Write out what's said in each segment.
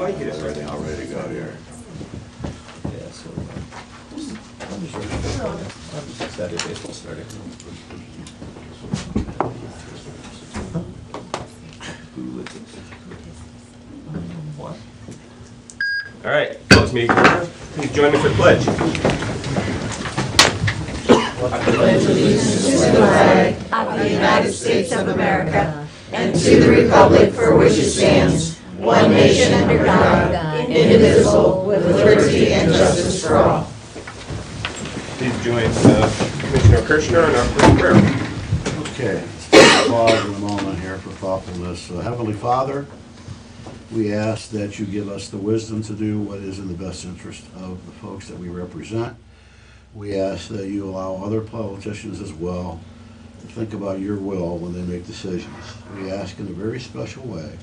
Like you to start Everything all ready to go here. Yeah, so I'm just excited baseball started. Who is this? What? All right, close meeting. Please join me for pledge. Pledge allegiance to the flag of the United States of America and to the republic for which it stands, one nation under God, indivisible, with liberty and justice for all. Please join Commissioner Kirschner in our first prayer. Okay, pause in a moment here for thoughtfulness. Heavenly Father, we ask that you give us the wisdom to do what is in the best interest of the folks that we represent. We ask that you allow other politicians as well to think about your will when they make decisions. We ask in a very special way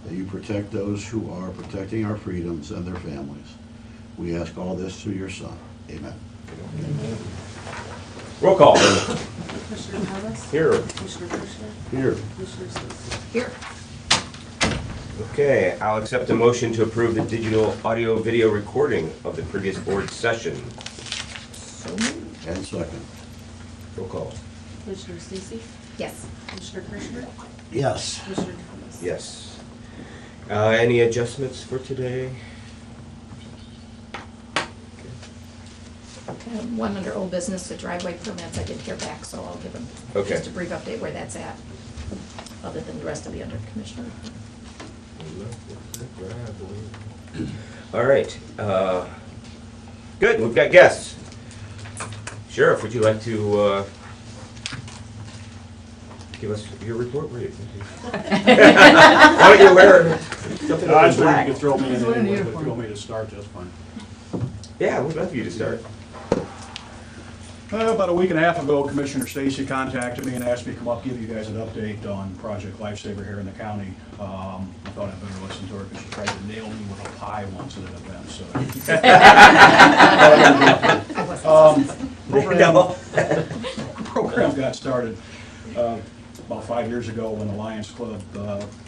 that you protect those who are protecting our freedoms and their families. We ask all this through your Son. Amen. Roll call. Commissioner Thomas? Here. Commissioner Kirschner? Here. Commissioner Stacy? Here. Okay, I'll accept a motion to approve the digital audio video recording of the previous board session. So moved. And second. Roll call. Commissioner Stacy? Yes. Commissioner Kirschner? Yes. Commissioner Thomas? Yes. Any adjustments for today? One under old business, the driveway permits, I did hear back, so I'll give them Okay. just a brief update where that's at, other than the rest of the under commissioner. All right. Good, we've got guests. Sheriff, would you like to give us your report? Why don't you wear something I on was wondering black? if you could throw me in anyway, but if you want me to start, that's fine. Yeah, we'd love for you to start. About a week and a half ago, Commissioner Stacy contacted me and asked me to come up, give you guys an update on Project Lifesaver here in the county. I thought I'd better listen to her because she tried to nail me with a pie once at an event, so. Program got started about 5 years ago when the Lions Club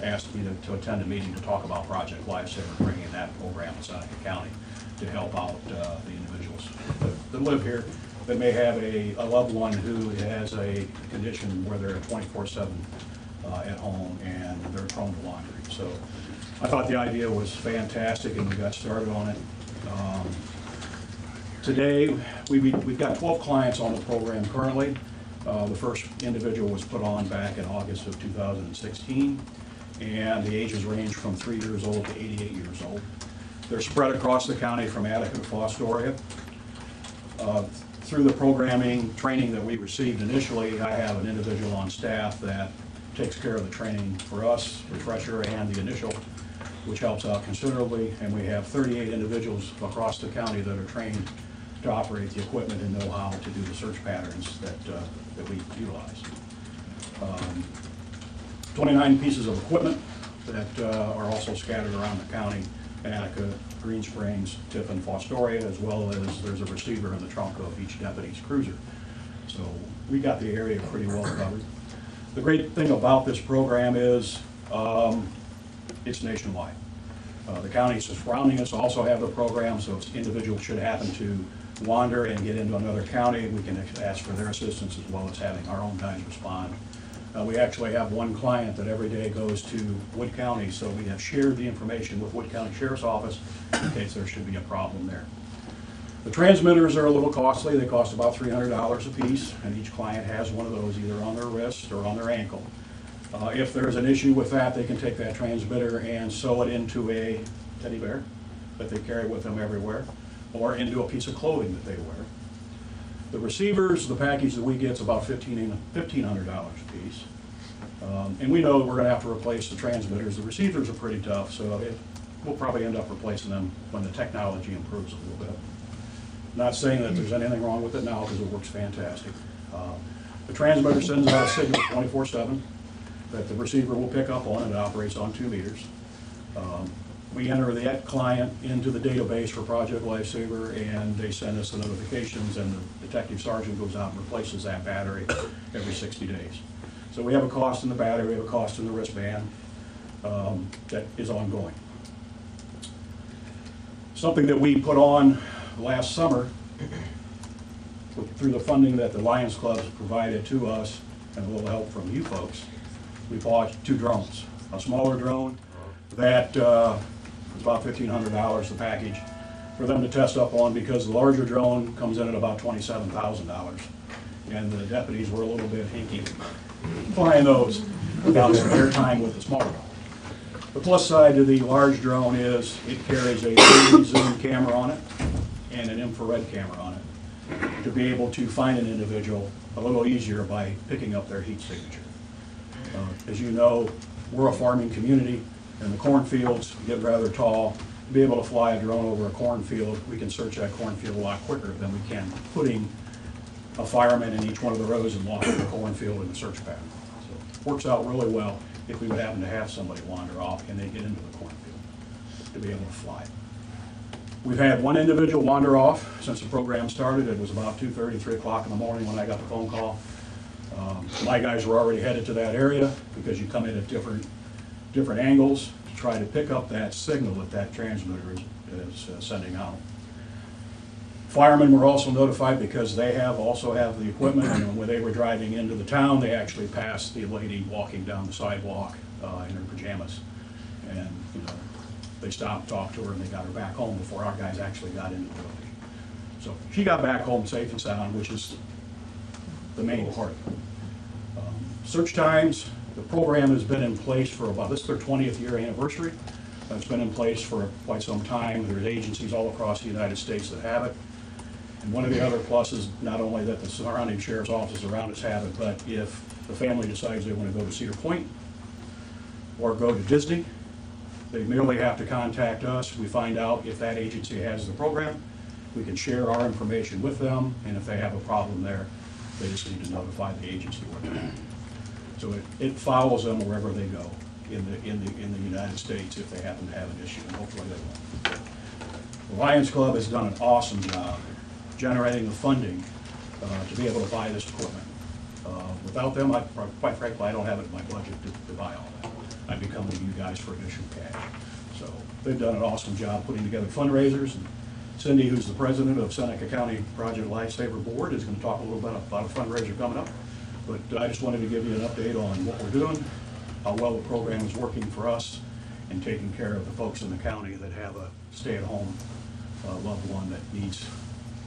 asked me to attend a meeting to talk about Project Lifesaver, bringing that program to Seneca County to help out the individuals that live here that may have a loved one who has a condition where they're 24/7 at home and they're prone to wandering. So I thought the idea was fantastic and we got started on it. Today, we've got 12 clients on the program currently. The first individual was put on back in August of 2016, and the ages range from 3 years old to 88 years old. They're spread across the county from Attica to Fostoria. Through the programming training that we received initially, I have an individual on staff that takes care of the training for us, refresher and the initial, which helps out considerably. And we have 38 individuals across the county that are trained to operate the equipment and know how to do the search patterns that we utilize. 29 pieces of equipment that are also scattered around the county: Attica, Green Springs, Tiffin, Fostoria, as well as there's a receiver in the trunk of each deputy's cruiser. So we got the area pretty well covered. The great thing about this program is it's nationwide. The counties surrounding us also have the program, so if individuals should happen to wander and get into another county, we can ask for their assistance as well as having our own guys respond. We actually have one client that every day goes to Wood County, so we have shared the information with Wood County Sheriff's Office in case there should be a problem there. The transmitters are a little costly. They cost about $300 a piece, and each client has one of those either on their wrist or on their ankle. If there's an issue with that, they can take that transmitter and sew it into a teddy bear that they carry with them everywhere, or into a piece of clothing that they wear. The receivers, the package that we get is about $1,500 a piece. And we know we're going to have to replace the transmitters. The receivers are pretty tough, so we'll probably end up replacing them when the technology improves a little bit. Not saying that there's anything wrong with it now because it works fantastic. The transmitter sends out a signal 24/7 that the receiver will pick up on, and it operates on 2 meters. We enter that client into the database for Project Lifesaver, and they send us the notifications, and the detective sergeant goes out and replaces that battery every 60 days. So we have a cost in the battery, we have a cost in the wristband that is ongoing. Something that we put on last summer through the funding that the Lions Club provided to us and a little help from you folks. We bought 2 drones. A smaller drone that was about $1,500 the package for them to test up on, because the larger drone comes in at about $27,000. And the deputies were a little bit hinky flying those about their time with the smaller drone. The plus side to the large drone is it carries a 3D zoom camera on it and an infrared camera on it to be able to find an individual a little easier by picking up their heat signature. As you know, we're a farming community, and the cornfields get rather tall. To be able to fly a drone over a cornfield, we can search that cornfield a lot quicker than we can putting a fireman in each one of the rows and walking the cornfield in the search pattern. So it works out really well if we would happen to have somebody wander off and they get into the cornfield to be able to fly. We've had one individual wander off since the program started. It was about 2:30, 3 o'clock in the morning when I got the phone call. My guys were already headed to that area because you come in at different angles to try to pick up that signal that transmitter is sending out. Firemen were also notified because they also have the equipment, and when they were driving into the town, they actually passed the lady walking down the sidewalk in her pajamas. And they stopped, talked to her, and they got her back home before our guys actually got into the building. So she got back home safe and sound, which is the main part. Search times, the program has been in place for this is their 20th year anniversary. It's been in place for quite some time. There's agencies all across the United States that have it. And one of the other pluses, not only that the surrounding sheriff's offices around us have it, but if the family decides they want to go to Cedar Point or go to Disney, they merely have to contact us. We find out if that agency has the program. We can share our information with them, and if they have a problem there, they just need to notify the agency where they're at. So it follows them wherever they go in the United States if they happen to have an issue, and hopefully they won't. The Lions Club has done an awesome job generating the funding to be able to buy this equipment. Without them, quite frankly, I don't have it in my budget to buy all that. I'd be coming to you guys for additional cash. So they've done an awesome job putting together fundraisers. And Cindy, who's the president of Seneca County Project Lifesaver Board, is going to talk a little bit about a fundraiser coming up. But I just wanted to give you an update on what we're doing, how well the program is working for us, and taking care of the folks in the county that have a stay-at-home loved one that needs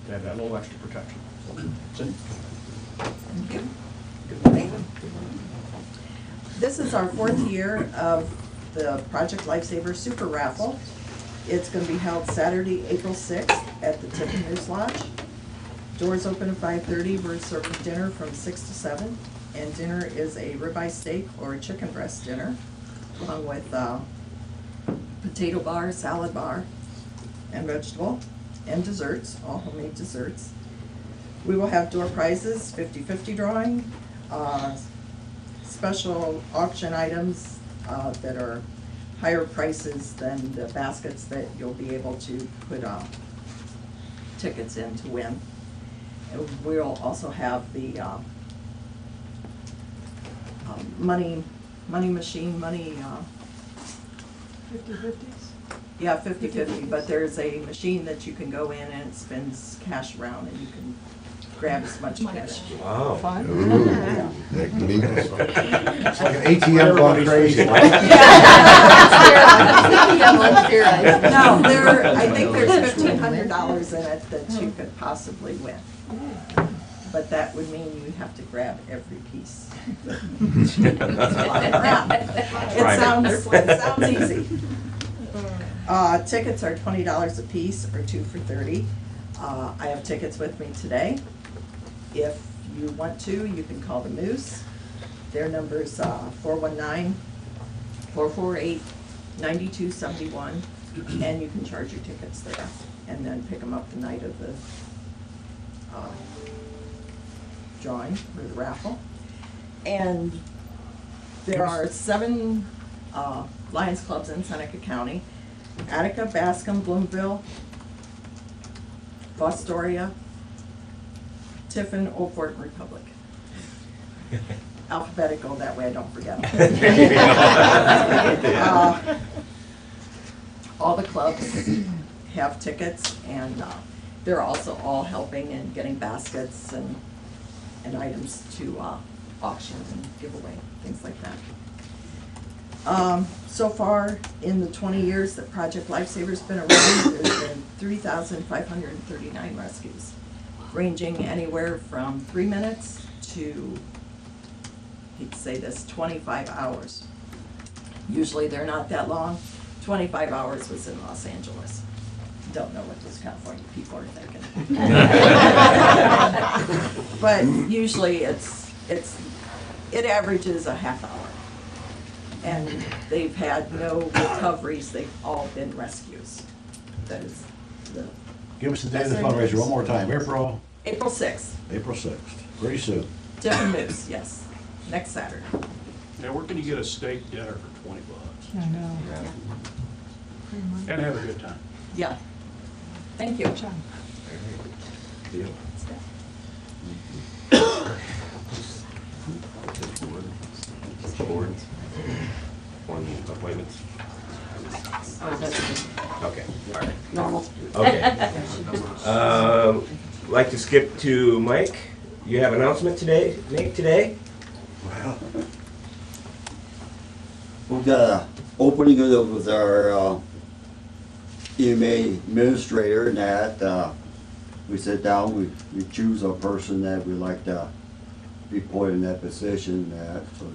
to have that little extra protection. Cindy? This is our 4th year of the Project Lifesaver Super Raffle. It's going to be held Saturday, April 6th at the Tiffin News Lodge. Doors open at 5:30. We're serving dinner from 6 to 7. And dinner is a ribeye steak or a chicken breast dinner, along with potato bar, salad bar, and vegetable, and desserts, all homemade desserts. We will have door prizes, 50-50 drawing, special auction items that are higher prices than the baskets that you'll be able to put tickets in to win. And we'll also have the money machine, 50/50s? yeah, 50-50, but there's a machine that you can go in and it spins cash around and you can grab as much cash. Wow. Fun. Yeah. It's like an ATM gone crazy. No, I think there's $1,500 in it that you could possibly win. But that would mean you have to grab every piece. It sounds easy. Tickets are $20 a piece, or 2 for $30. I have tickets with me today. If you want to, you can call the Moose. Their number is 419-448-9271, and you can charge your tickets there, and then pick them up the night of the drawing or the raffle. And there are 7 Lions Clubs in Seneca County: Attica, Bascom, Bloomville, Fostoria, Tiffin, Old Fort, and Republic. Alphabetical, that way I don't forget them. All the clubs have tickets, and they're also all helping in getting baskets and items to auction and give away, things like that. So far, in the 20 years that Project Lifesaver's been around, there's been 3,539 rescues, ranging anywhere from 3 minutes to, hate to say this, 25 hours. Usually they're not that long. 25 hours was in Los Angeles. Don't know what those California people are thinking. But usually it averages a half hour. And they've had no recoveries, they've all been rescues. That is the, Give us the day of the fundraiser one more time. April April 6th, 6th, pretty soon. Tiffin News, yes, next Saturday. Now, where can you get a steak dinner for $20? I know. And have a good time. Yeah. Thank you. Deal. Boards. One appointments. Oh, that's Okay, all right. normal. Okay. Like to skip to Mike. You have an announcement today, Nate, today? Well, we've got an opening with our EMA administrator, and that we sit down, we choose a person that we like to be put in that position. So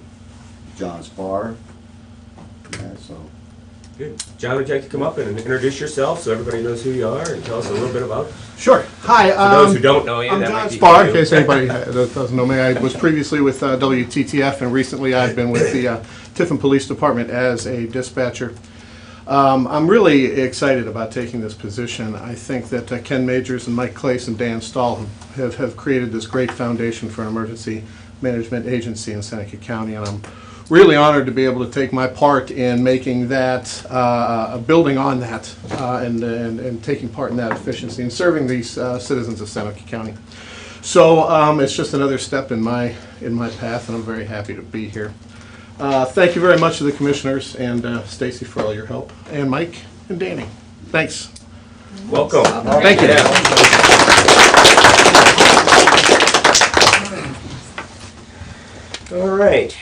John Spar. Yeah, so Good. John, would you like to come up and introduce yourself so everybody knows who you are and tell us a little bit about, Sure. Hi. for those who don't know you, I'm that John might be Spar, you. in case anybody doesn't know me. I was previously with WTTF, and recently I've been with the Tiffin Police Department as a dispatcher. I'm really excited about taking this position. I think that Ken Majors and Mike Clace and Dan Stahl have created this great foundation for an emergency management agency in Seneca County, and I'm really honored to be able to take my part in making that, building on that, and taking part in that efficiency and serving these citizens of Seneca County. So it's just another step in my path, and I'm very happy to be here. Thank you very much to the commissioners and Stacy for all your help, and Mike and Danny. Thanks. Welcome. Thank you. All right.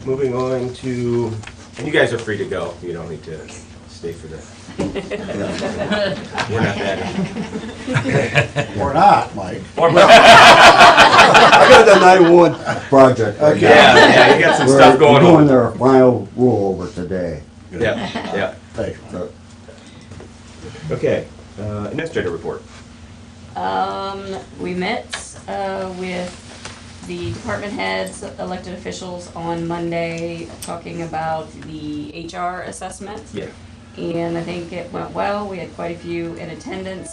Moving on to, and you guys are free to go. You don't need to stay for the. We're not that. Or not, Mike. I got the 911 project. Right now. Yeah, you got some stuff going We're on. doing our final rollover today. Yeah. Thanks, Mike. So, Okay. Administrator report. We met with the department heads, elected officials on Monday, talking about the HR assessment. Yeah. And I think it went well. We had quite a few in attendance.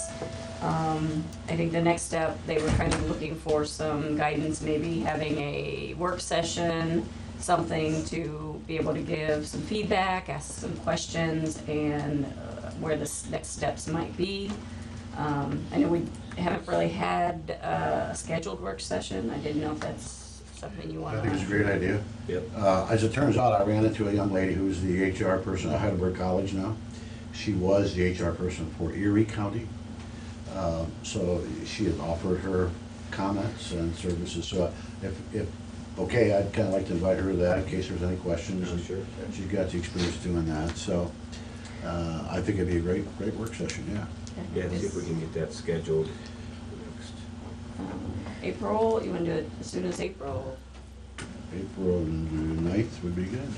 I think the next step, they were kind of looking for some guidance, maybe having a work session, something to be able to give some feedback, ask some questions, and where the next steps might be. I know we haven't really had a scheduled work session. I didn't know if that's something you want I to. think it's a great idea. Yep. As it turns out, I ran into a young lady who's the HR person at Heidelberg College now. She was the HR person for Erie County. So she had offered her comments and services. So if okay, I'd kind of like to invite her to that in case there's any questions. Oh, sure. She's got the experience doing that. So I think it'd be a great work session, yeah. Yeah, see if we can get that scheduled next. April, you want to do it as soon as April? April 9th would be good.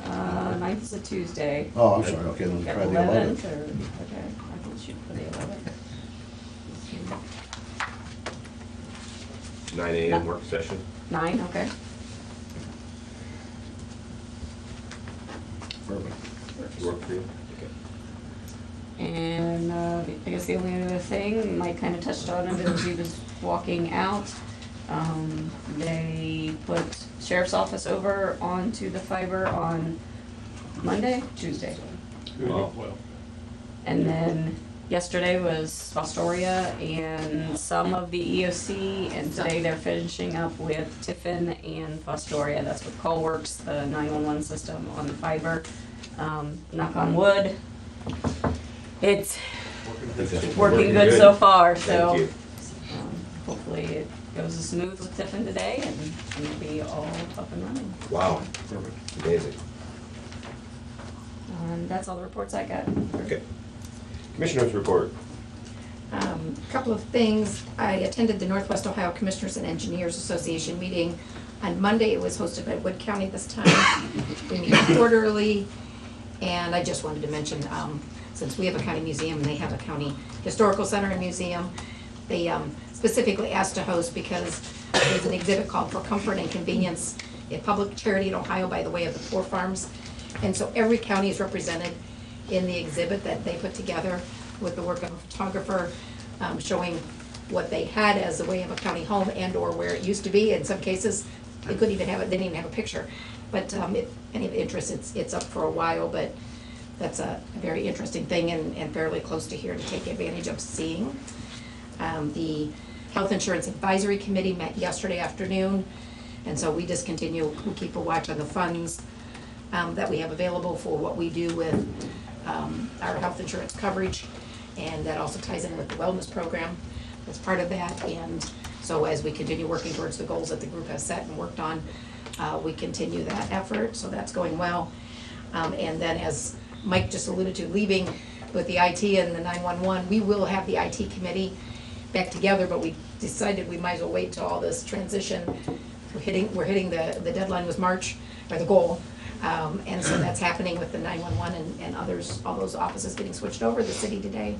9th is a Tuesday. Oh, I'm sorry, okay, then Got try the 11th 11th. or, okay, I can shoot for the 11th. 9 a.m. work session. 9, okay. Perfect. Work for you? Okay. And I guess the only other thing, Mike kind of touched on it as he was walking out. They put sheriff's office over onto the fiber on Monday, Tuesday. Wow. Well, And then yesterday was Fostoria and some of the EOC, and today they're finishing up with Tiffin and Fostoria. That's with CallWorks, the 911 system on the fiber. Knock on wood, It's It's working good so far, so. Thank you. Hopefully it goes as smooth with Tiffin today and it'll be all up and running. Wow, Perfect. amazing. That's all the reports I got. Okay. Commissioners report. Couple of things. I attended the Northwest Ohio Commissioners and Engineers Association meeting on Monday. It was hosted by Wood County this time. We meet quarterly, and I just wanted to mention, since we have a county museum and they have a county historical center and museum, they specifically asked to host because there's an exhibit called For Comfort and Convenience, a public charity in Ohio by the way of the Poor Farms. And so every county is represented in the exhibit that they put together with the work of a photographer, showing what they had as a way of a county home and or where it used to be. In some cases, they couldn't even have it, they didn't even have a picture. But if any of the interest, it's up for a while, but that's a very interesting thing and fairly close to here to take advantage of seeing. The Health Insurance Advisory Committee met yesterday afternoon, and so we just continue, we keep a watch on the funds that we have available for what we do with our health insurance coverage, and that also ties in with the wellness program that's part of that. And so as we continue working towards the goals that the group has set and worked on, we continue that effort, so that's going well. And then as Mike just alluded to, leaving with the IT and the 911, we will have the IT committee back together, but we decided we might as well wait till all this transition. We're hitting the deadline was March, or the goal. And so that's happening with the 911 and others, all those offices getting switched over, the city today.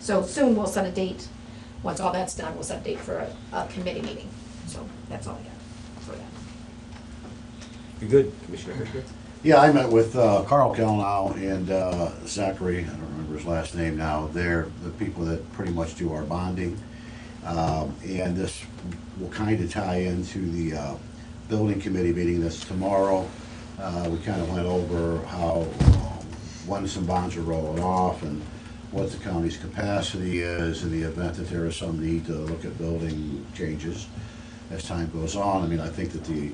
So soon we'll set a date, once all that's done, we'll set a date for a committee meeting. So that's all I got for that. You good, Commissioner Hirschman? Yeah, I met with Carl Kellnow and Zachary, I don't remember his last name now. They're the people that pretty much do our bonding. And this will kind of tie into the building committee meeting that's tomorrow. We kind of went over how, when some bonds are rolling off and what the county's capacity is in the event that there is some need to look at building changes as time goes on. I mean, I think that the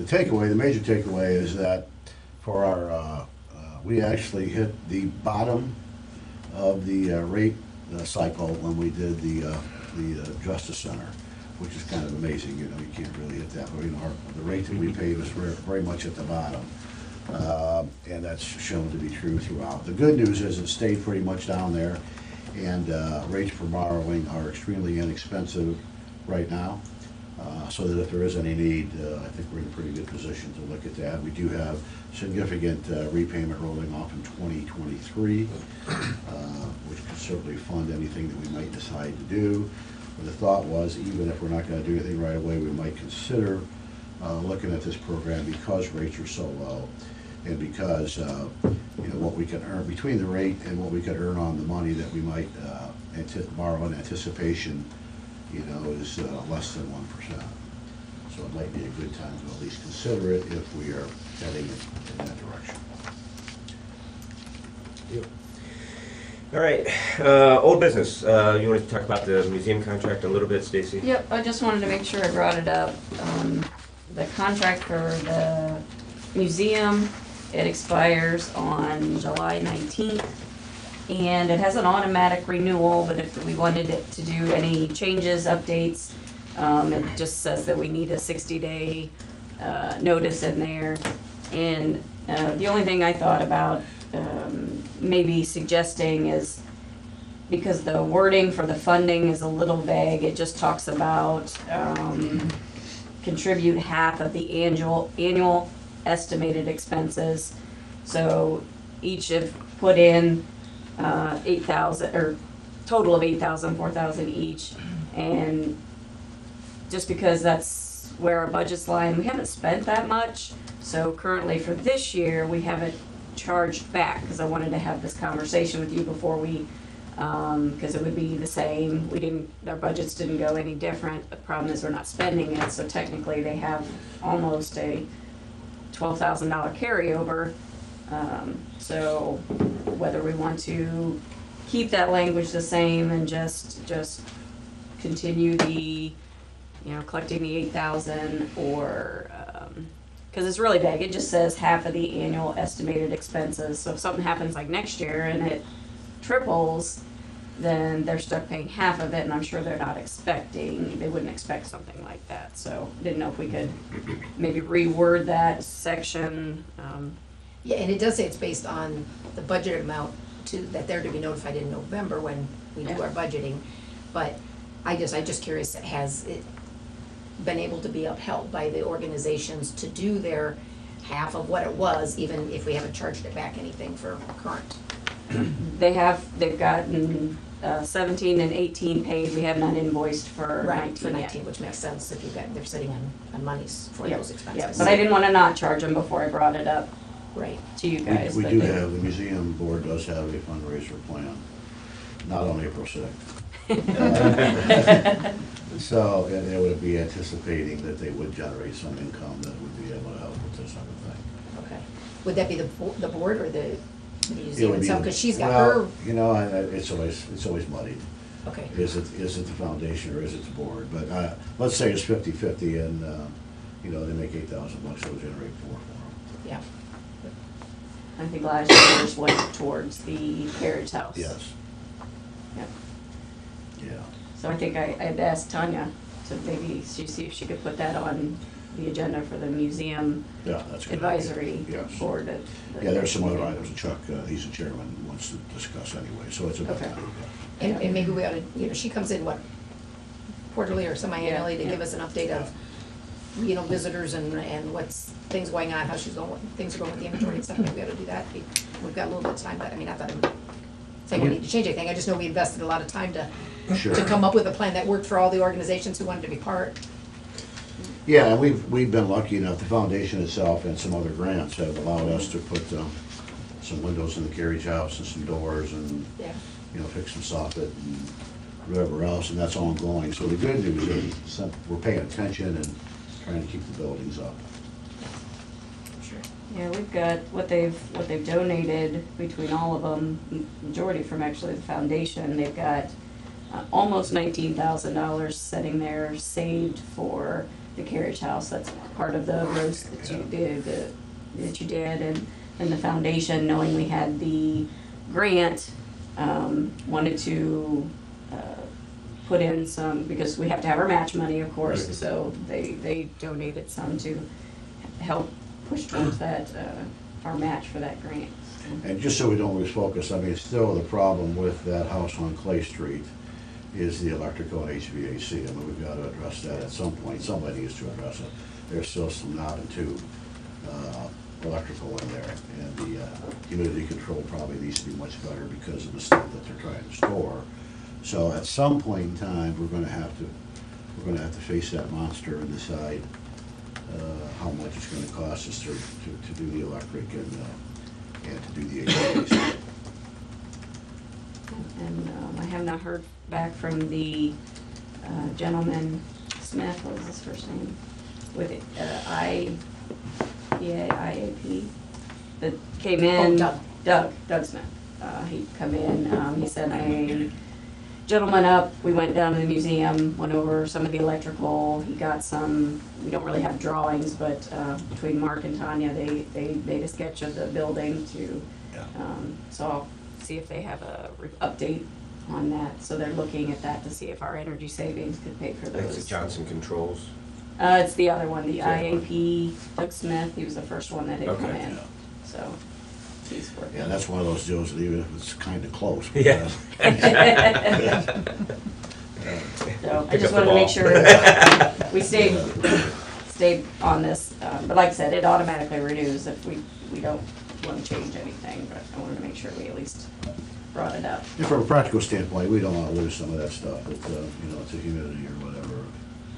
takeaway, the major takeaway is that for our, we actually hit the bottom of the rate cycle when we did the Justice Center, which is kind of amazing. You know, you can't really hit that. But, you know, the rate that we paid was very much at the bottom. And that's shown to be true throughout. The good news is it stayed pretty much down there, and rates for borrowing are extremely inexpensive right now. So that if there is any need, I think we're in a pretty good position to look at that. We do have significant repayment rolling off in 2023, which could certainly fund anything that we might decide to do. But the thought was, even if we're not going to do anything right away, we might consider looking at this program because rates are so low, and because you know, what we can earn between the rate and what we could earn on the money that we might borrow in anticipation, you know, is less than 1%. So it might be a good time to at least consider it if we are heading in that direction. All right, old business. You want to talk about the museum contract a little bit, Stacy? Yep, I just wanted to make sure I brought it up. The contract for the museum, it expires on July 19th. And it has an automatic renewal, but if we wanted it to do any changes, updates, it just says that we need a 60-day notice in there. And the only thing I thought about maybe suggesting is, because the wording for the funding is a little vague, it just talks about contribute half of the annual estimated expenses. So each have put in 8,000, or total of 8,000, 4,000 each. And just because that's where our budget's lying, we haven't spent that much. So currently for this year, we haven't charged back, because I wanted to have this conversation with you before we, because it would be the same. Our budgets didn't go any different. The problem is we're not spending it, so technically they have almost a $12,000 carryover. So whether we want to keep that language the same and just continue the, you know, collecting the 8,000, or, because it's really vague. It just says half of the annual estimated expenses. So if something happens like next year and it triples, then they're stuck paying half of it, and I'm sure they wouldn't expect something like that. So didn't know if we could maybe reword that section. Yeah, and it does say it's based on the budget amount that they're to be notified in November when we do Yeah. our budgeting. But I'm just curious, has it been able to be upheld by the organizations to do their half of what it was, even if we haven't charged it back anything for current? They've gotten 17 and 18 paid. We have not invoiced for 19 For yet. 19, which makes sense if they're sitting on monies for Yep, those yep. expenses. But I didn't want to not charge them before I brought it up Right. to you guys. We but do they- have, the museum board does have a fundraiser plan, not on April 6th. So, and they would be anticipating that they would generate some income that would be able to help with this, I would think. Okay. Would that be the board or the It museum would be- itself? Because she's got well, her, You know, it's always muddied. okay. Is it the foundation or is it the board? But let's say it's 50/50 and, you know, they make $8,000, so it'll generate 4 for them. Yeah. I think last year's went towards the carriage house. Yes, Yep. yeah. So I think I'd asked Tanya to maybe see if she could put that on the agenda for the museum Yeah, that's a good. idea. advisory Yes. board. Yeah, there's some other items that Chuck, he's the chairman, wants to discuss anyway, so it's about Okay. time. And maybe we ought to, she comes in, quarterly or semi-annually to Yeah. give us an update of, visitors and what's, things going on, how things are going with the inventory and stuff. Maybe we ought to do that. We've got a little bit of time, but, not that I'm saying we need to change anything. I just know we invested a lot of time to Sure. come up with a plan that worked for all the organizations who wanted to be part. Yeah, and we've been lucky enough, the foundation itself and some other grants have allowed us to put some windows in the carriage house and some doors and, Yeah. fix some soffit and whatever else, and that's ongoing. So the good news is we're paying attention and trying to keep the buildings up. Sure. Yeah, we've got what they've donated between all of them, majority from actually the foundation. They've got almost $19,000 sitting there saved for the carriage house. That's part of the roast that you did, and the foundation, knowing we had the grant, wanted to put in some, because we have to have our match money, of course, Right. so they donated some to help push towards that, our match for that grant. And just so we don't lose focus, still the problem with that house on Clay Street is the electrical and HVAC. We've got to address that at some point. Somebody needs to address it. There's still some knob and tube electrical in there, and the humidity control probably needs to be much better because of the stuff that they're trying to store. So at some point in time, we're going to have to face that monster and decide how much it's going to cost us to do the electric and to do the HVAC. And I have not heard back from the gentleman, Smith, what was his first name? With IAP, that came in. Oh, Doug. Doug Smith. He come in, he sent a gentleman up, we went down to the museum, went over some of the electrical, he got some, we don't really have drawings, but between Mark and Tanya, they made a sketch of the building to, Yeah. so I'll see if they have a update on that. So they're looking at that to see if our energy savings could pay for That's the those. Johnson Controls. It's the other one, the Yeah. IAP, Doug Smith, he was the first one that had come Okay. in, Yeah. so he's working. Yeah, that's one of those deals that even if it's kind of close. Yeah. So I Pick just up the wanted to make ball. sure we stayed on this, but like I said, it automatically renews if we don't want to change anything, but I wanted to make sure we at least brought it up. And from a practical standpoint, we don't want to lose some of that stuff, but, it's a humidity or whatever,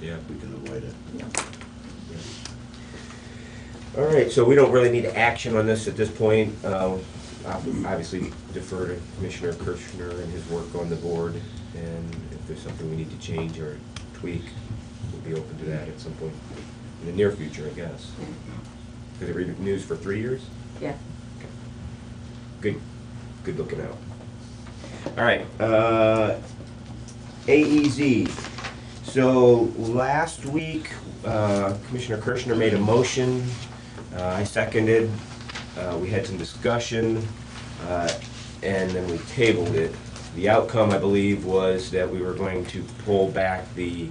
Yeah. we can avoid it. All right, so we don't really need action on this at this point. Obviously defer to Commissioner Kirschner and his work on the board, and if there's something we need to change or tweak, we'll be open to that at some point in the near future, I guess. Because it renews for 3 years? Yeah. Good looking out. All right, AEZ. So last week, Commissioner Kirschner made a motion. I seconded. We had some discussion. and then we tabled it. The outcome, I believe, was that we were going to pull back the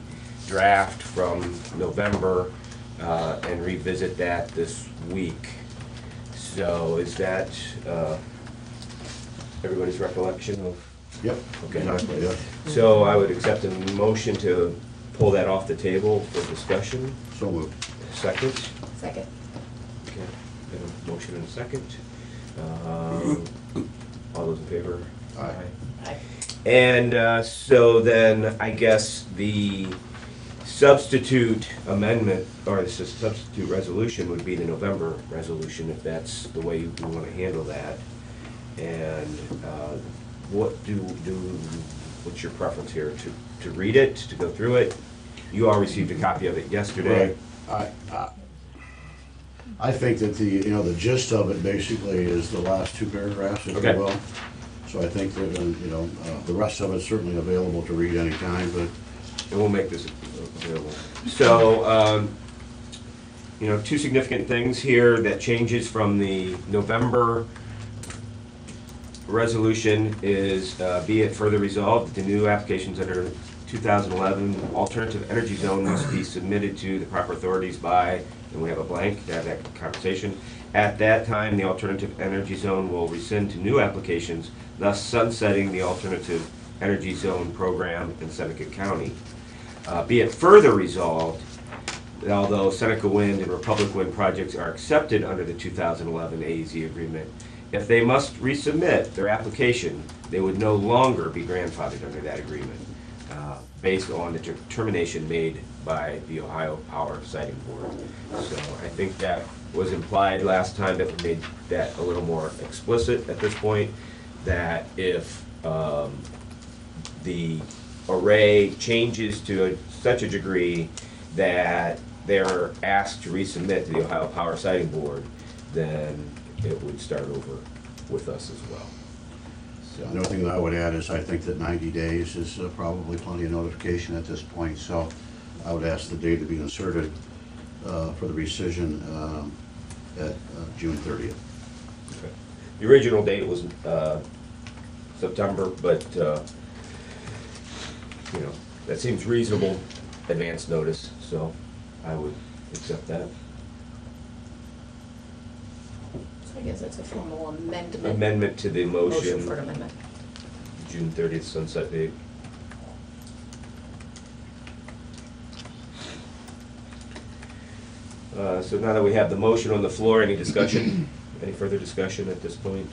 draft from November and revisit that this week. So is that everybody's recollection of? Yep. Okay. Exactly, yeah. So I would accept a motion to pull that off the table for discussion. So moved. Second? Second. Okay, we have a motion and a second. All those in favor? Aye. Aye. And so then, I guess the substitute amendment, or the substitute resolution would be the November resolution, if that's the way you want to handle that. And what's your preference here? To read it, to go through it? You all received a copy of it yesterday. Right. I think that the gist of it basically is the last two paragraphs, if Okay. you will. So I think that, the rest of it's certainly available to read anytime, but And we'll make this available. So, two significant things here that changes from the November resolution is, be it further resolved, that the new applications under 2011 alternative energy zone must be submitted to the proper authorities by, and we have a blank to have that conversation. At that time, the alternative energy zone will rescind to new applications, thus sunsetting the alternative energy zone program in Seneca County. Be it further resolved, that although Seneca Wind and Republic Wind projects are accepted under the 2011 AEZ agreement, if they must resubmit their application, they would no longer be grandfathered under that agreement, based on the determination made by the Ohio Power Siting Board. So I think that was implied last time, that we made that a little more explicit at this point, that if the array changes to such a degree that they're asked to resubmit to the Ohio Power Siting Board, then it would start over with us as well. the only thing that I would add is I think that 90 days is probably plenty of notification at this point, so I would ask the date to be inserted for the rescission at June 30th. Okay. The original date was September, but, that seems reasonable advance notice, so I would accept that. So I guess it's a formal amendment. Amendment to the Motion motion, for an amendment. June 30th sunset date. So now that we have the motion on the floor, any discussion? Any further discussion at this point?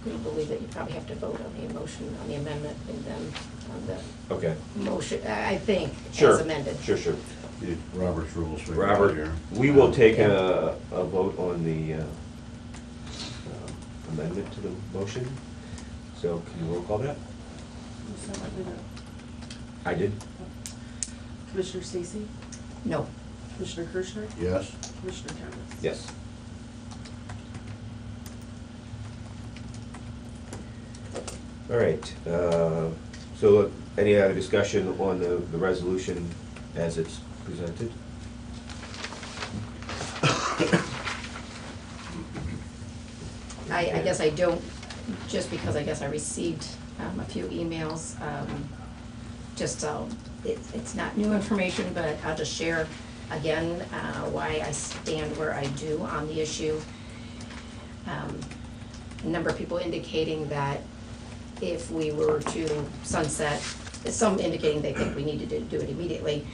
Couldn't believe that you probably have to vote on the motion, on the amendment, and then on the Okay, motion, I think, sure. as amended. Sure. Robert's rules. right Robert, here. we will take a vote on the amendment to the motion. So can you roll call that? I did. Commissioner Stacy? No. Commissioner Kirschner? Yes. Commissioner Thomas? Yes. All right, so any other discussion on the resolution as it's presented? I guess I don't, just because I guess I received a few emails. It's not new information, but I'll just share again why I stand where I do on the issue. A number of people indicating that if we were to sunset, some indicating they think we needed to do it immediately,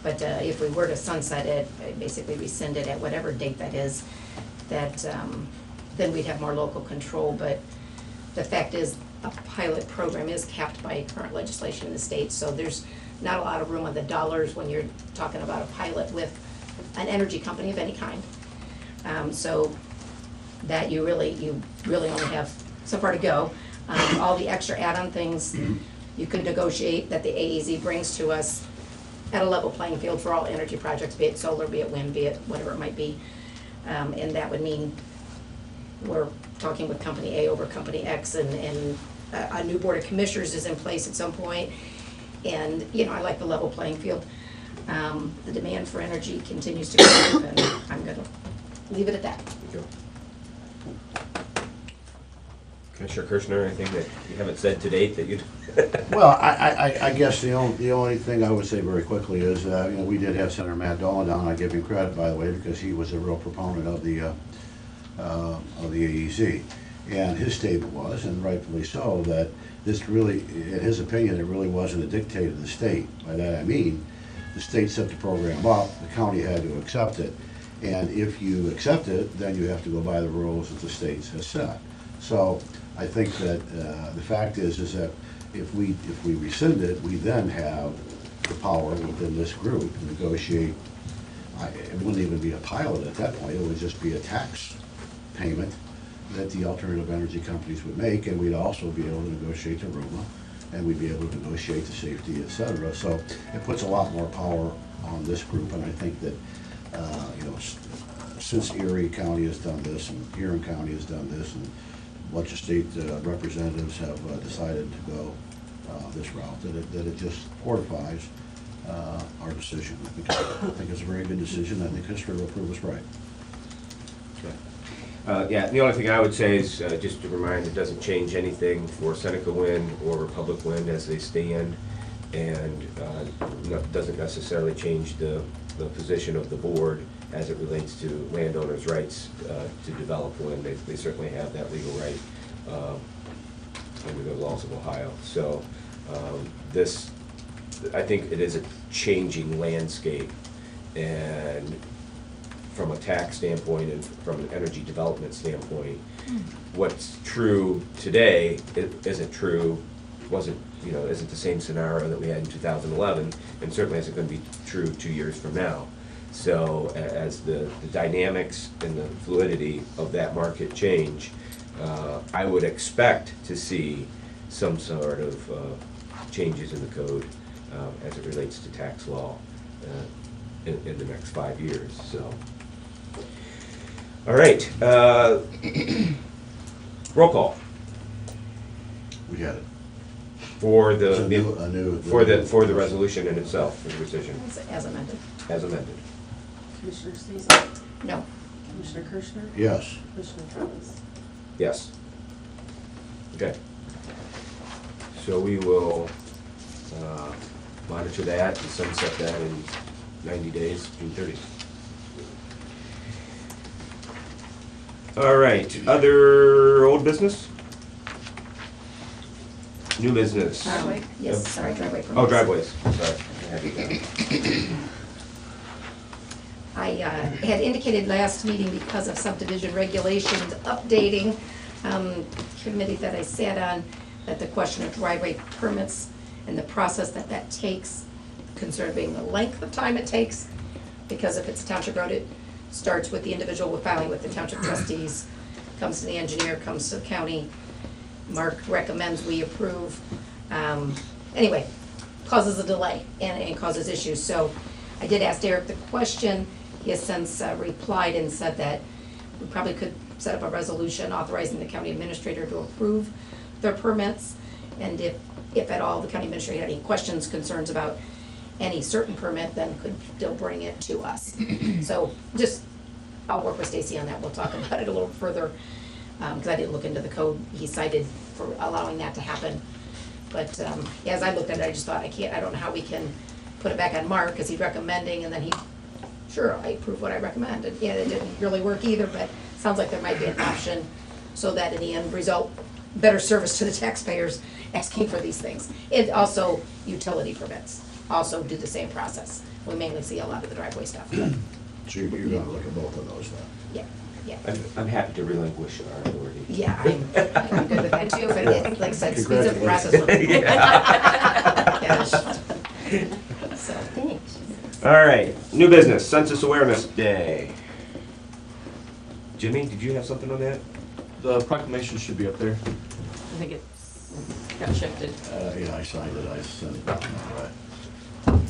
but if we were to sunset it, basically rescind it at whatever date that is, that then we'd have more local control. But the fact is, a pilot program is capped by current legislation in the state, so there's not a lot of room on the dollars when you're talking about a pilot with an energy company of any kind. So that you really only have so far to go. All the extra add-on things you could negotiate that the AEZ brings to us at a level playing field for all energy projects, be it solar, be it wind, be it whatever it might be. And that would mean we're talking with company A over company X, and a new board of commissioners is in place at some point. And, I like the level playing field. The demand for energy continues to go up, and I'm gonna leave it at that. There you go. Commissioner Kirschner, anything that you haven't said to date that you'd? Well, I guess the only thing I would say very quickly is, we did have Senator Matt Dolan down. I give him credit, by the way, because he was a real proponent of the AEC. And his statement was, and rightfully so, that this really, in his opinion, it really wasn't a dictate of the state. By that I mean, the state set the program up, the county had to accept it. And if you accept it, then you have to go by the rules that the state has set. So I think that the fact is that if we rescind it, we then have the power within this group to negotiate. It wouldn't even be a pilot at that point, it would just be a tax payment that the alternative energy companies would make, and we'd also be able to negotiate the RUMA, and we'd be able to negotiate the safety, et cetera. So it puts a lot more power on this group, and I think that, since Erie County has done this, and Huron County has done this, and a bunch of state representatives have decided to go this route, that it just fortifies our decision. I think it's a very good decision. I think history will prove us right. Yeah, the only thing I would say is just to remind, it doesn't change anything for Seneca Wind or Republic Wind as they stand, and doesn't necessarily change the position of the board as it relates to landowners' rights to develop wind. They certainly have that legal right under the laws of Ohio. So I think it is a changing landscape, and from a tax standpoint and from an energy development standpoint, what's true today isn't the same scenario that we had in 2011, and certainly isn't going to be true 2 years from now. So as the dynamics and the fluidity of that market change, I would expect to see some sort of changes in the code as it relates to tax law in the next 5 years. So, all right, roll call We had it. for It's the a new- for the resolution in itself, for the rescission As amended. as amended. Commissioner Stacy? No. Commissioner Kirschner? Yes. Commissioner Thomas? Yes. Okay. So we will monitor that and sunset that in 90 days, June 30th. All right, other old business? New business? Yes, sorry, driveway permits. Oh, driveways, sorry. I had it down. I had indicated last meeting because of subdivision regulations updating, committee that I sat on, that the question of driveway permits and the process that takes, concern being the length of time it takes, because if it's a township road, it starts with the individual filing with the township trustees, comes to the engineer, comes to the county, Mark recommends we approve. Anyway, causes a delay and causes issues. So I did ask Derek the question. He has since replied and said that we probably could set up a resolution authorizing the county administrator to approve their permits. And if at all the county administrator had any questions, concerns about any certain permit, then could still bring it to us. So I'll work with Stacy on that. We'll talk about it a little further, because I didn't look into the code he cited for allowing that to happen. But as I looked at it, I just thought, I don't know how we can put it back on Mark, because he's recommending, and then sure, I approve what I recommended. Yeah, it didn't really work either, but sounds like there might be an option, so that in the end result, better service to the taxpayers asking for these things. And also utility permits, also do the same process. We mainly see a lot of the driveway stuff. So you're gonna look at both of those then? Yeah. I'm happy to relinquish our authority. Yeah, I'm good with that too, but it, like I said, speeds up the process. Gosh. So, thanks. All right, new business, Census Awareness Day. Jimmy, did you have something on that? The proclamation should be up there. I think it's got shifted. Yeah, I signed it, I sent it down, all right.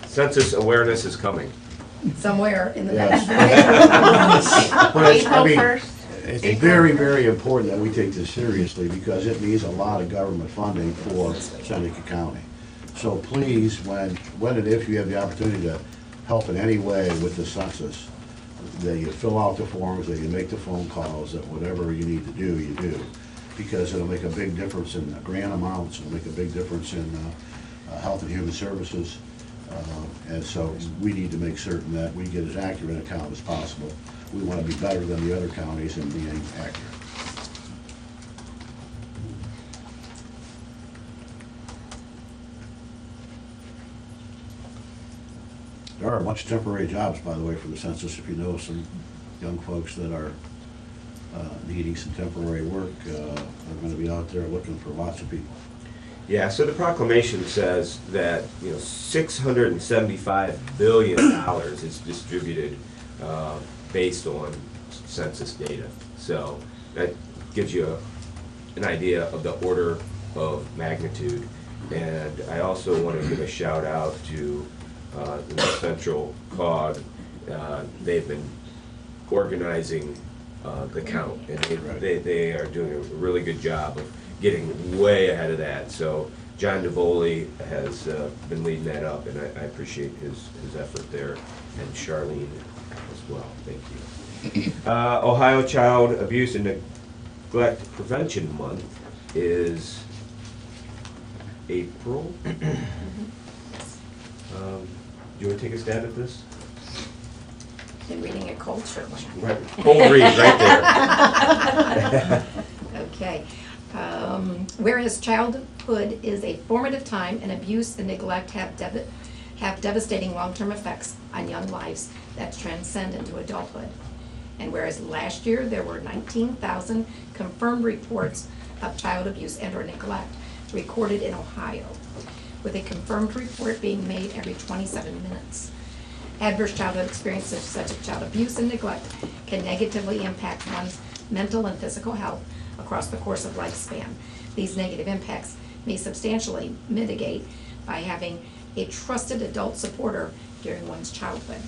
Census awareness is coming. Somewhere in the Yes. back. But it's- I April mean, 1st. It's very, very important that we take this seriously, because it means a lot of government funding for Seneca County. So please, when and if you have the opportunity to help in any way with the census, that you fill out the forms, that you make the phone calls, that whatever you need to do, you do. because it'll make a big difference in grant amounts, it'll make a big difference in Health and Human Services. And so we need to make certain that we get as accurate an account as possible. We want to be better than the other counties in being accurate. There are a bunch of temporary jobs, by the way, for the census. If you know some young folks that are needing some temporary work, are going to be out there looking for lots of people. Yeah, so the proclamation says that, you know, $675 billion is distributed based on census data. So that gives you an idea of the order of magnitude. And I also want to give a shout out to the North Central COG. They've been organizing the count, and they are doing a really good job of getting way ahead of that. So John DeVoli has been leading that up, and I appreciate his effort there, and Charlene as well. Thank you. Ohio Child Abuse and Neglect Prevention Month is April. Do you want to take a stab at this? Been reading a cold shirt one. Right, cold read right there. Okay. Whereas childhood is a formative time, and abuse and neglect have devastating long-term effects on young lives that transcend into adulthood. And whereas last year there were 19,000 confirmed reports of child abuse and or neglect recorded in Ohio, with a confirmed report being made every 27 minutes. Adverse childhood experiences such as child abuse and neglect can negatively impact one's mental and physical health across the course of lifespan. These negative impacts may substantially mitigate by having a trusted adult supporter during one's childhood.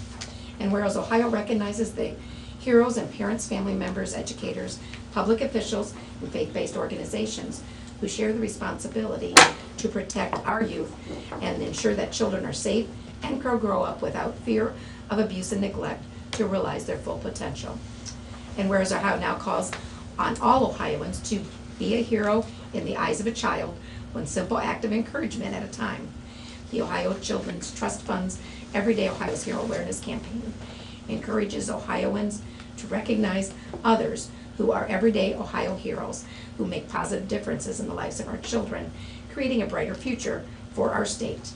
And whereas Ohio recognizes the heroes and parents, family members, educators, public officials, and faith-based organizations who share the responsibility to protect our youth and ensure that children are safe and grow up without fear of abuse and neglect to realize their full potential. And whereas Ohio now calls on all Ohioans to be a hero in the eyes of a child, one simple act of encouragement at a time. The Ohio Children's Trust Fund's Everyday Ohio's Hero Awareness Campaign encourages Ohioans to recognize others who are everyday Ohio heroes who make positive differences in the lives of our children, creating a brighter future for our state.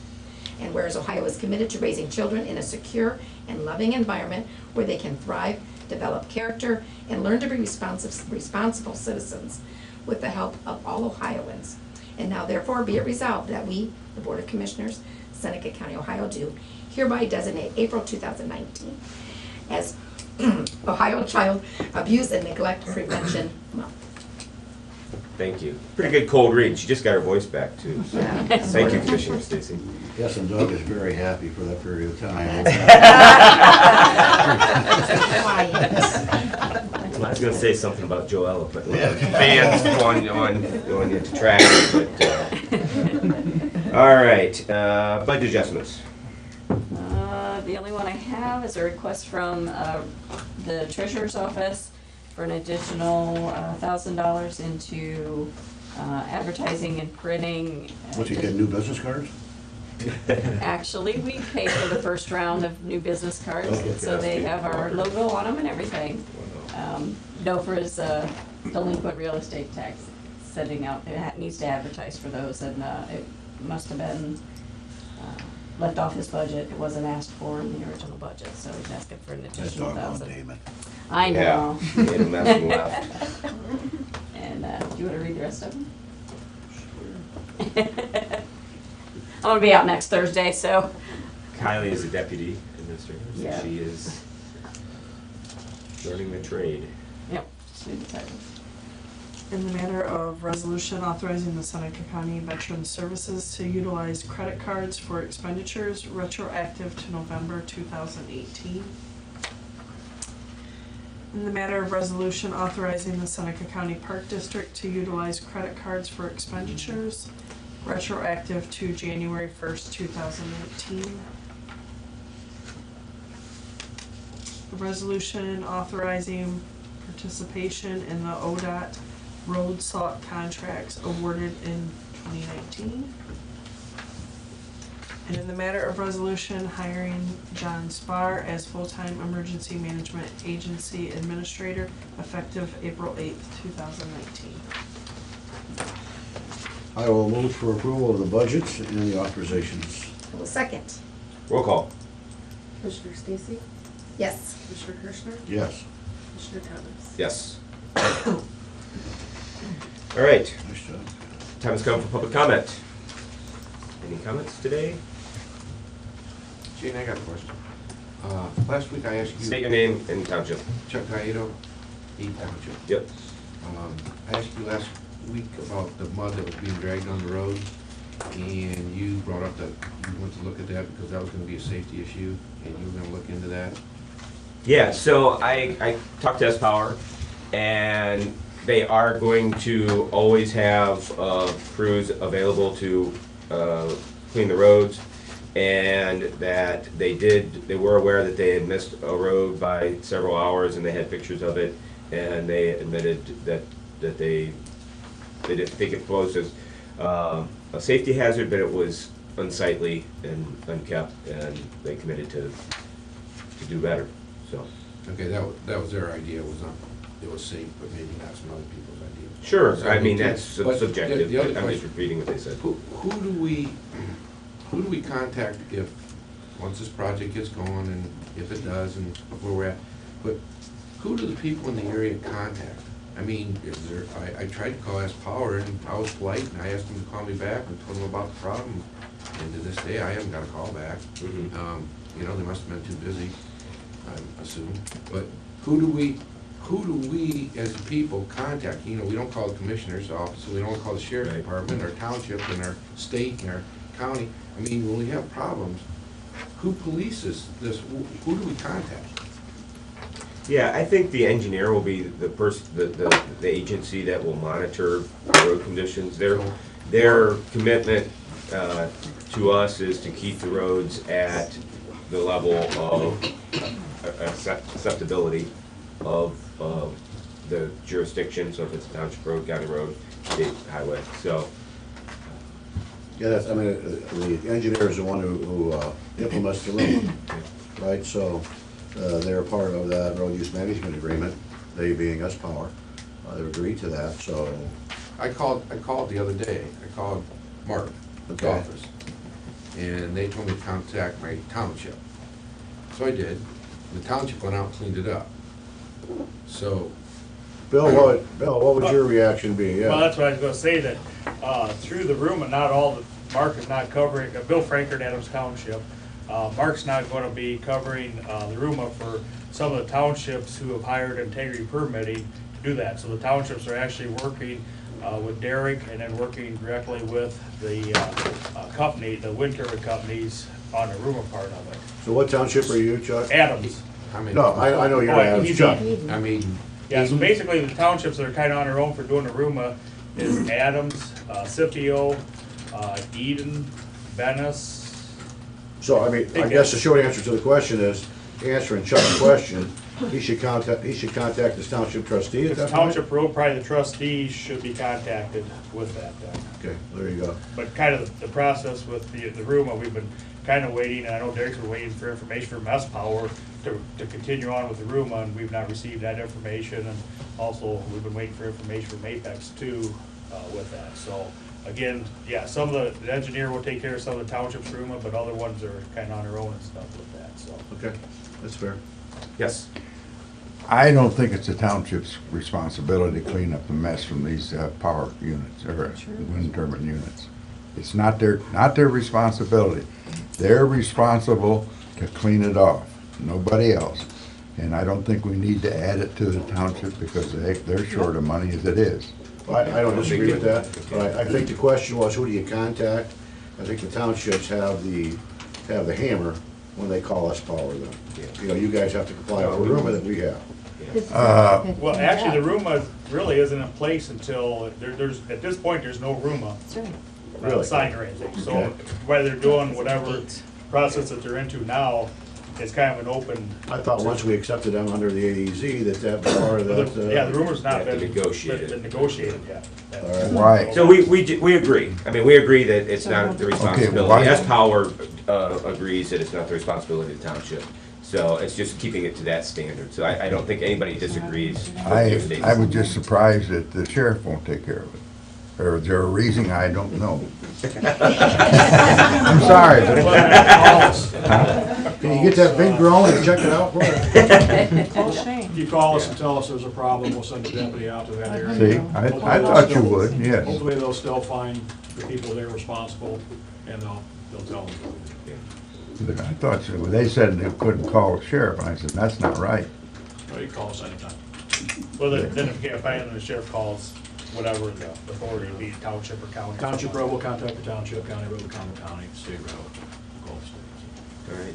And whereas Ohio is committed to raising children in a secure and loving environment where they can thrive, develop character, and learn to be responsible citizens with the help of all Ohioans. And now therefore be it resolved that we, the Board of Commissioners, Seneca County, Ohio, do hereby designate April 2019 as Ohio Child Abuse and Neglect Prevention Month. Thank you. Pretty good cold read. She just got her voice back too. So. Thank you, Commissioner Stacy. Yes, and Doug is very happy for that period of time. I was going to say something about Joella, but fans going into track. But, all right, budget adjustments. The only one I have is a request from the treasurer's office for an additional $1,000 into advertising and printing. What, you get new business cards? Actually, we paid for the first round of new business cards, so they have our logo on them and everything. Dover is delinquent real estate tax setting out, it needs to advertise for those, and it must have been left off his budget. It wasn't asked for in the original budget, so he's asking for an additional $1,000. Damon. I know. Yeah, made a mess and left. And do you want to read the rest of them? I'm going to be out next Thursday, so. Kylie is a deputy administrator, so Yeah. she is learning the trade. Yep. Just read the title. In the matter of resolution authorizing the Seneca County Veteran Services to utilize credit cards for expenditures retroactive to November 2018. In the matter of resolution authorizing the Seneca County Park District to utilize credit cards for expenditures retroactive to January 1st, 2018. A resolution authorizing participation in the ODOT road salt contracts awarded in 2019. And in the matter of resolution, hiring John Spar as full-time emergency management agency administrator effective April 8th, 2019. I will move for approval of the budgets and the authorizations. I will second. Roll call. Commissioner Stacy? Yes. Commissioner Kirschner? Yes. Commissioner Thomas? Yes. All right, Nice job. time has come for public comment. Any comments today? Gene, I got a question. Last week I asked State you, your name and township. Chuck Gaedo, 8 Township. Yep. I asked you last week about the mud that was being dragged on the road, and you brought up that you went to look at that because that was gonna be a safety issue, and you were gonna look into that. Yeah, so I talked to S-Power, and they are going to always have crews available to clean the roads, and that they were aware that they had missed a road by several hours, and they had pictures of it, and they admitted that they didn't think it posed as a safety hazard, but it was unsightly and unkept, and they committed to do better, so. Okay, that was their idea, it was safe, but maybe not some other people's idea. Sure, I mean, that's But subjective, the other but I'm just question- repeating what they said. Who do we contact if, once this project gets going, and if it does, and where we're at, but who do the people in the area contact? I mean, I tried to call S-Power, and I was polite, and I asked them to call me back and told them about the problem, and to this day, I haven't got a call back. Mhm. You know, they must have been too busy, I assume, but who do we, as a people, contact? You know, we don't call the commissioner's office, we don't call the sheriff's Right. department, our township, and our state, and our county. I mean, when we have problems, who polices this? Who do we contact? Yeah, I think the engineer will be the agency that will monitor road conditions. Their commitment to us is to keep the roads at the level of acceptability of the jurisdiction, so if it's a township road, county road, state highway, so. Yeah, that's, I mean, the engineer is the one who implements the road, right? So, they're part of that road use management agreement, they being S-Power. They've agreed to that, so, I called the other day, I called Mark, the Okay. office, and they told me to contact my township. So I did, the township went out and cleaned it up. So, Bill, what would your reaction be? Well, Yeah, that's what I was gonna say, that, through the room, and not all, Mark is not covering, Bill Frankert, Adams Township, Mark's not gonna be covering, the RUMA for some of the townships who have hired integrity permitting to do that. So the townships are actually working, with Derek, and then working directly with the, company, the wind turbine companies on the RUMA part of it. so what township are you, Chuck? Adams. I mean. No, I know you're Oh, Adams, he's- Chuck. I mean, Yeah, so basically the townships that are kinda on their own for doing the RUMA is Adams, Scipio, Eden, Venice. So, I mean, I guess the short answer to the question is, answering Chuck's question, he should contact his township trustee at If that the point? township road, probably the trustees should be contacted with that then. Okay, there you go. But kind of the process with the RUMA, we've been kind of waiting, and I know Derek's been waiting for information from S-Power to continue on with the RUMA, and we've not received that information. And also, we've been waiting for information from Apex too, with that. So, again, yeah, some of the engineer will take care of some of the township's RUMA, but other ones are kind of on their own and stuff with that, so. Okay, that's fair. Yes. I don't think it's the township's responsibility to clean up the mess from these power units, or wind turbine units. It's not their responsibility. They're responsible to clean it off, nobody else. And I don't think we need to add it to the township because they're short of money as it is. I don't disagree with that, but I think the question was, who do you contact? I think the townships have the hammer when they call us power then. You know, you guys have to comply with the RUMA that we have. Well, actually, the RUMA really isn't in place until, there's, at this point, there's no RUMA. That's right. Really? Signed or anything, so Okay. whether they're doing whatever process that they're into now, it's kind of an open. I thought once we accepted them under the AEZ, that was part of that. Yeah, the rumor's not Have to been negotiate it. been negotiated yet. All right. Why? So we agree. I mean, we agree that it's not the responsibility. why- S-Power agrees that it's not the responsibility of the township. So it's just keeping it to that standard. So I don't think anybody disagrees with your I statement. was just surprised that the sheriff won't take care of it. Or is there a reason? I don't know. I'm sorry, but Can you get that big drone and check it out for us? Oh, Shane. If you call us and tell us there's a problem, we'll send a deputy out to that area. see, I thought you would, yes. Hopefully they'll still find the people there responsible, and they'll tell them. But I thought, they said they couldn't call the sheriff, and I said, that's not right. Well, you can call us anytime. Well, then if you can't find them, the sheriff calls whatever the authority, be it township or county. Township road will contact the township, county road will contact the county, state road will call the state. All right.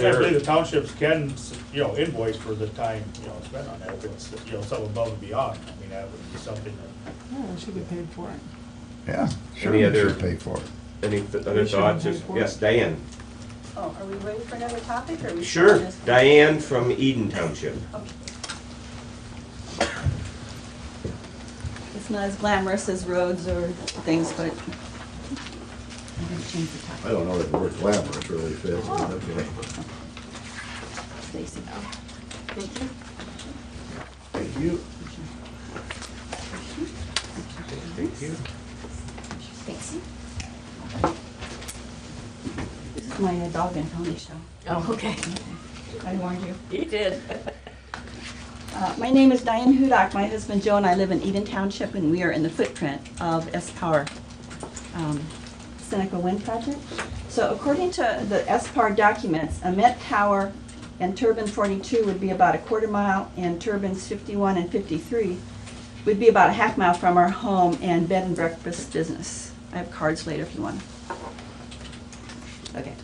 Yeah, I believe the townships can, invoice for the time, spent on that, if it's, something above and beyond. I mean, that would be something that. Yeah, it should be paid for it. Yeah, sure, Any you other- should pay for it. Any other thoughts? Yes, Diane. Oh, are we ready for another topic, or are we? Sure. still on this? Diane from Eden Township. It's not as glamorous as roads or things, but I'm gonna change the topic. I don't know that the word glamorous really fits, but okay. Stacy. Thank you. Thank you. Thank you. Stacy. This is my dog and pony show. Oh, okay. I warned you. You did. My name is Diane Hudak. My husband Joe and I live in Eden Township, and we are in the footprint of S-Power Seneca Wind Project. So according to the S-Power documents, a Met Tower and turbine 42 would be about a quarter mile, and turbines 51 and 53 would be about a half mile from our home and bed and breakfast business. I have cards later if you want. Okay.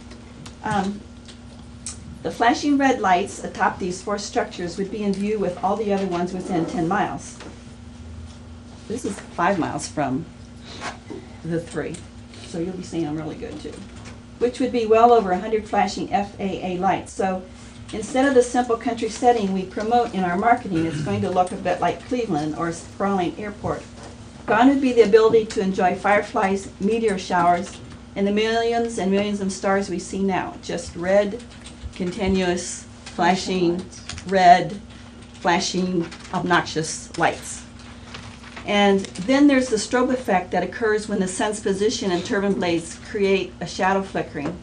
The flashing red lights atop these four structures would be in view with all the other ones within 10 miles. This is 5 miles from the three, so you'll be seeing them really good too. Which would be well over 100 flashing FAA lights. So instead of the simple country setting we promote in our marketing, it's going to look a bit like Cleveland or a sprawling airport. Gone would be the ability to enjoy fireflies, meteor showers, and the millions and millions of stars we see now. Just red, continuous, flashing, red, flashing, obnoxious lights. And then there's the strobe effect that occurs when the sun's position and turbine blades create a shadow flickering.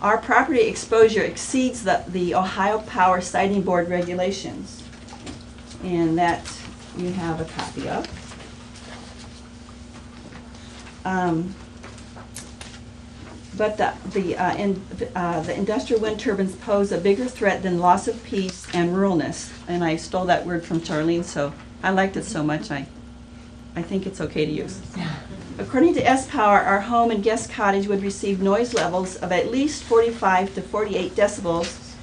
Our property exposure exceeds the Ohio Power Siting Board regulations, and that you have a copy of. But the industrial wind turbines pose a bigger threat than loss of peace and ruralness. And I stole that word from Charlene, so I liked it so much I think it's okay to use. According to S-Power, our home and guest cottage would receive noise levels of at least 45 to 48 decibels,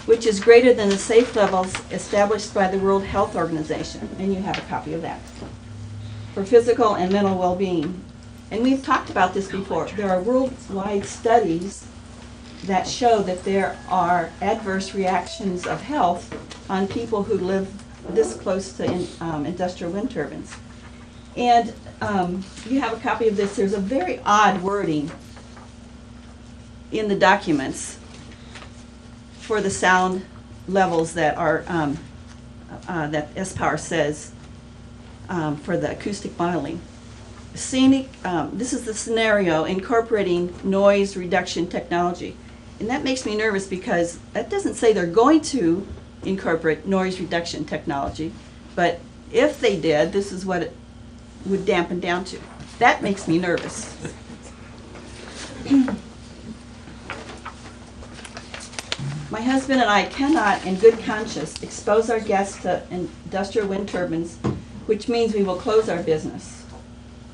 which is greater than the safe levels established by the World Health Organization. And you have a copy of that. For physical and mental well-being. And we've talked about this before. There are worldwide studies that show that there are adverse reactions of health on people who live this close to industrial wind turbines. And you have a copy of this. There's a very odd wording in the documents for the sound levels that are that S-Power says for the acoustic modeling. Scenic, this is the scenario incorporating noise reduction technology. And that makes me nervous because that doesn't say they're going to incorporate noise reduction technology, but if they did, this is what it would dampen down to. That makes me nervous. My husband and I cannot, in good conscience, expose our guests to industrial wind turbines, which means we will close our business.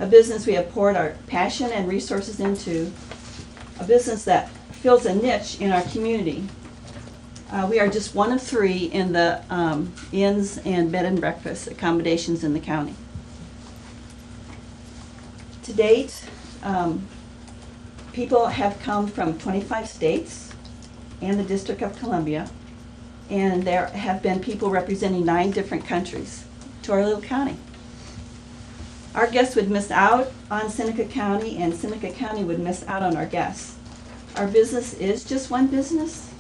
A business we have poured our passion and resources into, a business that fills a niche in our community. We are just one of three in the inns and bed and breakfast accommodations in the county. To date, people have come from 25 states, and the District of Columbia, and there have been people representing 9 different countries to our little county. Our guests would miss out on Seneca County, and Seneca County would miss out on our guests. Our business is just one business,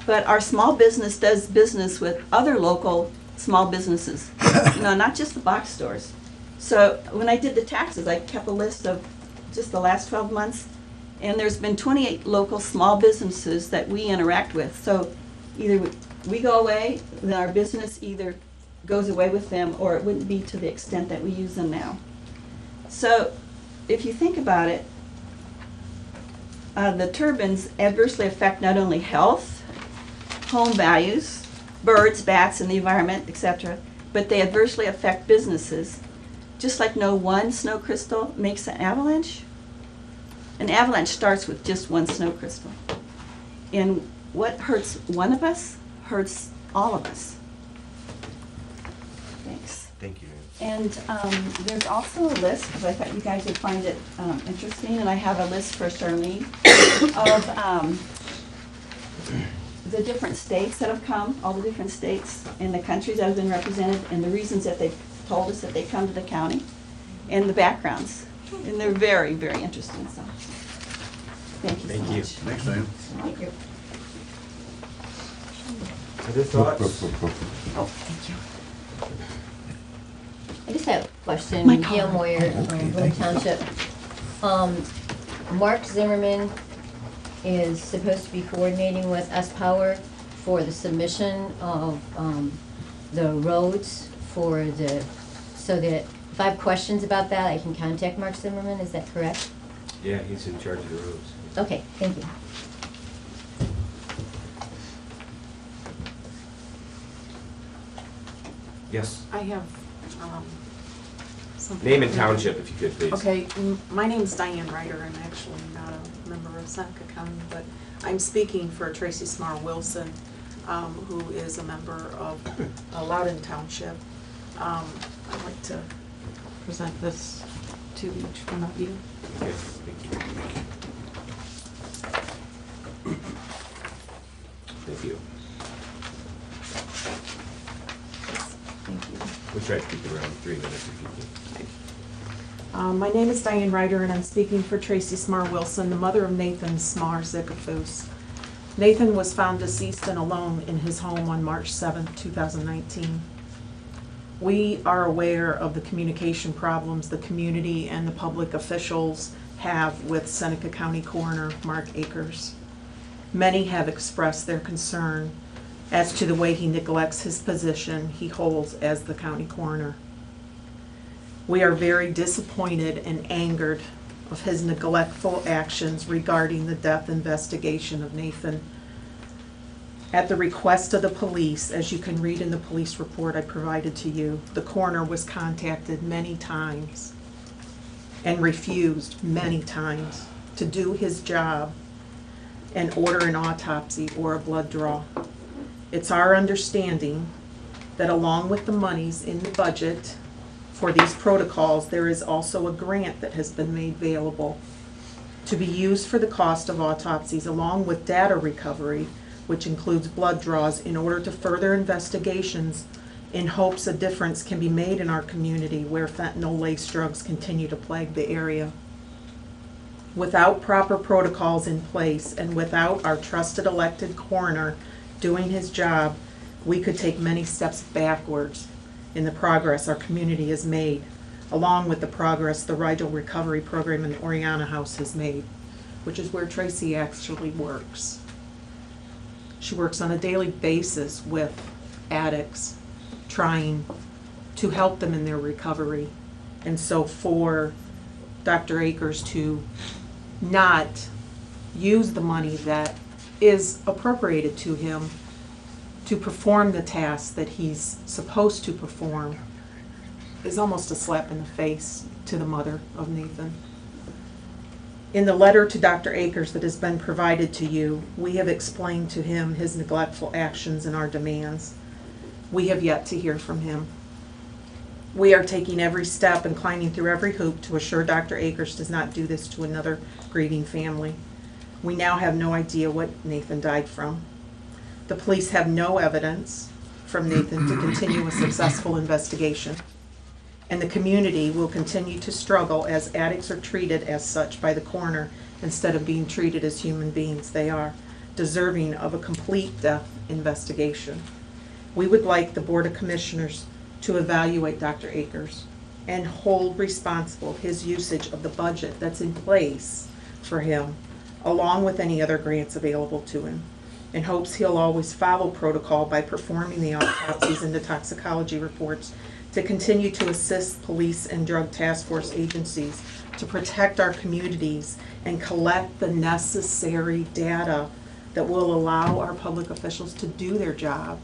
but our small business does business with other local small businesses, not just the box stores. So when I did the taxes, I kept a list of just the last 12 months, and there's been 28 local small businesses that we interact with. So either we go away, then our business either goes away with them, or it wouldn't be to the extent that we use them now. So if you think about it, the turbines adversely affect not only health, home values, birds, bats, and the environment, etc., but they adversely affect businesses. Just like no one snow crystal makes an avalanche starts with just one snow crystal. And what hurts one of us hurts all of us. Thanks. Thank you. And there's also a list, because I thought you guys would find it interesting, and I have a list for Charlene of the different states that have come, all the different states and the countries that have been represented, and the reasons that they've told us that they come to the county, and the backgrounds. And they're very, very interesting, so thank you so Thank you. much. Thanks, Dan. Thank you. Other thoughts? Oh, thank you. I just have a question. My Gail car. Moyer, Bloom Township. Mark Zimmerman is supposed to be coordinating with S Power for the submission of the roads for the, so that if I have questions about that, I can contact Mark Zimmerman. Is that correct? Yeah, he's in charge of the roads. Okay, thank you. Yes. I have something. Name and township, if you could, please. Okay, my name's Diane Ryder. I'm actually not a member of Seneca County, but I'm speaking for Tracy Smar Wilson, who is a member of Loudon Township. I'd like to present this to each one of you. Okay, thank you. Thank you. Thank you. We'll try to keep it around 3 minutes if you can. My name is Diane Ryder, and I'm speaking for Tracy Smar Wilson, the mother of Nathan Smar Zickafoos. Nathan was found deceased and alone in his home on March 7, 2019. We are aware of the communication problems the community and the public officials have with Seneca County Coroner Mark Akers. Many have expressed their concern as to the way he neglects his position he holds as the county coroner. We are very disappointed and angered of his neglectful actions regarding the death investigation of Nathan. At the request of the police, as you can read in the police report I provided to you, the coroner was contacted many times and refused many times to do his job and order an autopsy or a blood draw. It's our understanding that along with the monies in the budget for these protocols, there is also a grant that has been made available to be used for the cost of autopsies along with data recovery, which includes blood draws, in order to further investigations in hopes a difference can be made in our community where fentanyl-laced drugs continue to plague the area. Without proper protocols in place and without our trusted elected coroner doing his job, we could take many steps backwards in the progress our community has made, along with the progress the Rigel Recovery Program in the Oriana House has made, which is where Tracy actually works. She works on a daily basis with addicts, trying to help them in their recovery. And so for Dr. Akers to not use the money that is appropriated to him to perform the tasks that he's supposed to perform is almost a slap in the face to the mother of Nathan. In the letter to Dr. Akers that has been provided to you, we have explained to him his neglectful actions and our demands. We have yet to hear from him. We are taking every step and climbing through every hoop to assure Dr. Akers does not do this to another grieving family. We now have no idea what Nathan died from. The police have no evidence from Nathan to continue a successful investigation. And the community will continue to struggle as addicts are treated as such by the coroner instead of being treated as human beings they are, deserving of a complete death investigation. We would like the Board of Commissioners to evaluate Dr. Akers and hold responsible his usage of the budget that's in place for him, along with any other grants available to him, in hopes he'll always follow protocol by performing the autopsies and the toxicology reports to continue to assist police and drug task force agencies to protect our communities and collect the necessary data that will allow our public officials to do their job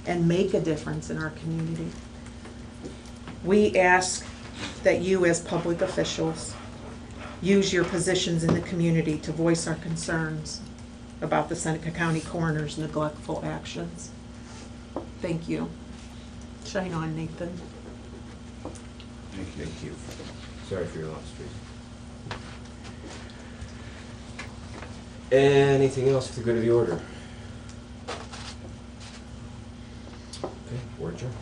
and make a difference in our community. We ask that you, as public officials, use your positions in the community to voice our concerns about the Seneca County Coroner's neglectful actions. Thank you. Shine on, Nathan. Thank you. Sorry for your loss, Tracy. Anything else for the good of the order? Okay, we're adjourned.